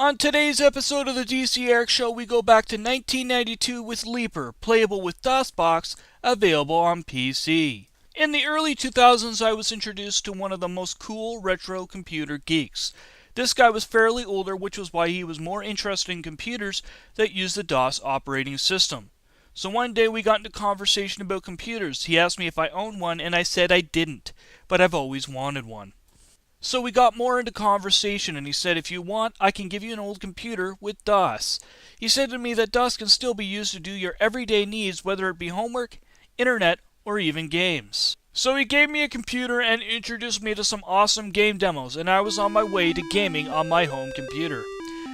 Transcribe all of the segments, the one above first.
On today's episode of the DCeric Show, we go back to 1992 with Leaper, playable with Dosbox, available on PC. In the early 2000s, I was introduced to one of the most cool retro computer geeks. This guy was fairly older, which was why he was more interested in computers that used the DOS operating system. So one day we got into conversation about computers. He asked me if I owned one, and I said I didn't, but I've always wanted one. So we got more into conversation, and he said, if you want, I can give you an old computer with DOS. He said to me that DOS can still be used to do your everyday needs, whether it be homework, internet, or even games. So he gave me a computer and introduced me to some awesome game demos, and I was on my way to gaming on my home computer.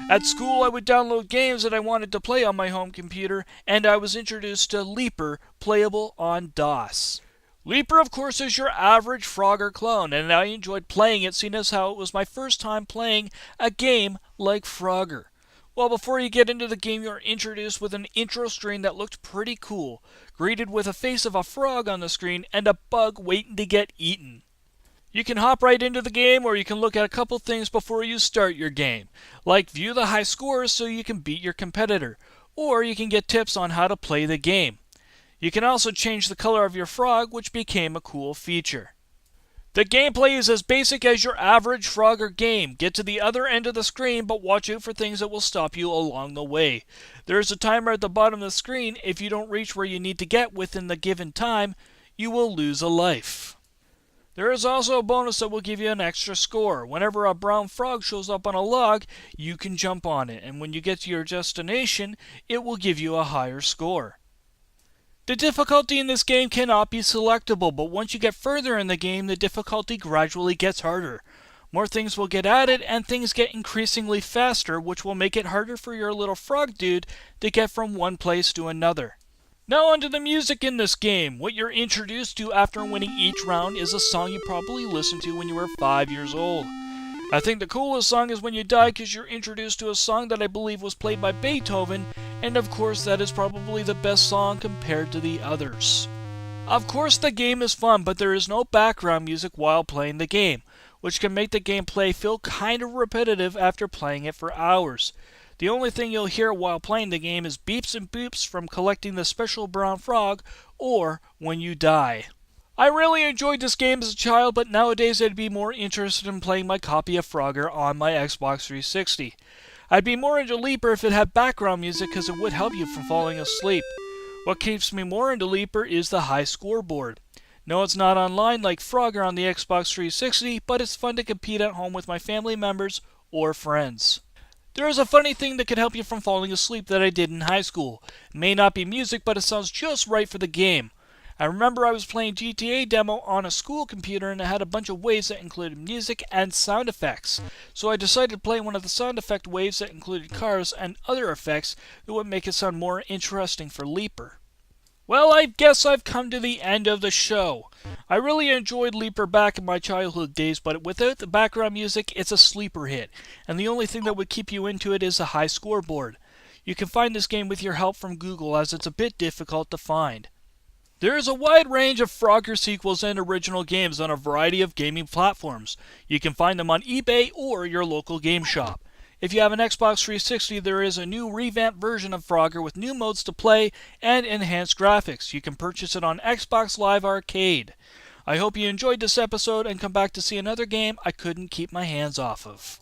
At school, I would download games that I wanted to play on my home computer, and I was introduced to Leaper, playable on DOS. Leaper, of course, is your average Frogger clone, and I enjoyed playing it, seeing as how it was my first time playing a game like Frogger. Well, before you get into the game, you're introduced with an intro screen that looked pretty cool, greeted with a face of a frog on the screen and a bug waiting to get eaten. You can hop right into the game, or you can look at a couple things before you start your game, like view the high scores so you can beat your competitor, or you can get tips on how to play the game. You can also change the color of your frog, which became a cool feature. The gameplay is as basic as your average Frogger game. Get to the other end of the screen, but watch out for things that will stop you along the way. There is a timer at the bottom of the screen. If you don't reach where you need to get within the given time, you will lose a life. There is also a bonus that will give you an extra score. Whenever a brown frog shows up on a log, you can jump on it, and when you get to your destination, it will give you a higher score. The difficulty in this game cannot be selectable, but once you get further in the game, the difficulty gradually gets harder. More things will get added, and things get increasingly faster, which will make it harder for your little frog dude to get from one place to another. Now onto the music in this game. What you're introduced to after winning each round is a song you probably listened to when you were 5 years old. I think the coolest song is when you die, because you're introduced to a song that I believe was played by Beethoven, and of course that is probably the best song compared to the others. Of course the game is fun, but there is no background music while playing the game, which can make the gameplay feel kind of repetitive after playing it for hours. The only thing you'll hear while playing the game is beeps and boops from collecting the special brown frog, or when you die. I really enjoyed this game as a child, but nowadays I'd be more interested in playing my copy of Frogger on my Xbox 360. I'd be more into Leaper if it had background music, because it would help you from falling asleep. What keeps me more into Leaper is the high scoreboard. No, it's not online like Frogger on the Xbox 360, but it's fun to compete at home with my family members or friends. There is a funny thing that could help you from falling asleep that I did in high school. It may not be music, but it sounds just right for the game. I remember I was playing GTA demo on a school computer, and it had a bunch of waves that included music and sound effects. So I decided to play one of the sound effect waves that included cars and other effects that would make it sound more interesting for Leaper. Well, I guess I've come to the end of the show. I really enjoyed Leaper back in my childhood days, but without the background music, it's a sleeper hit. And the only thing that would keep you into it is a high scoreboard. You can find this game with your help from Google, as it's a bit difficult to find. There is a wide range of Frogger sequels and original games on a variety of gaming platforms. You can find them on eBay or your local game shop. If you have an Xbox 360, there is a new revamped version of Frogger with new modes to play and enhanced graphics. You can purchase it on Xbox Live Arcade. I hope you enjoyed this episode and come back to see another game I couldn't keep my hands off of.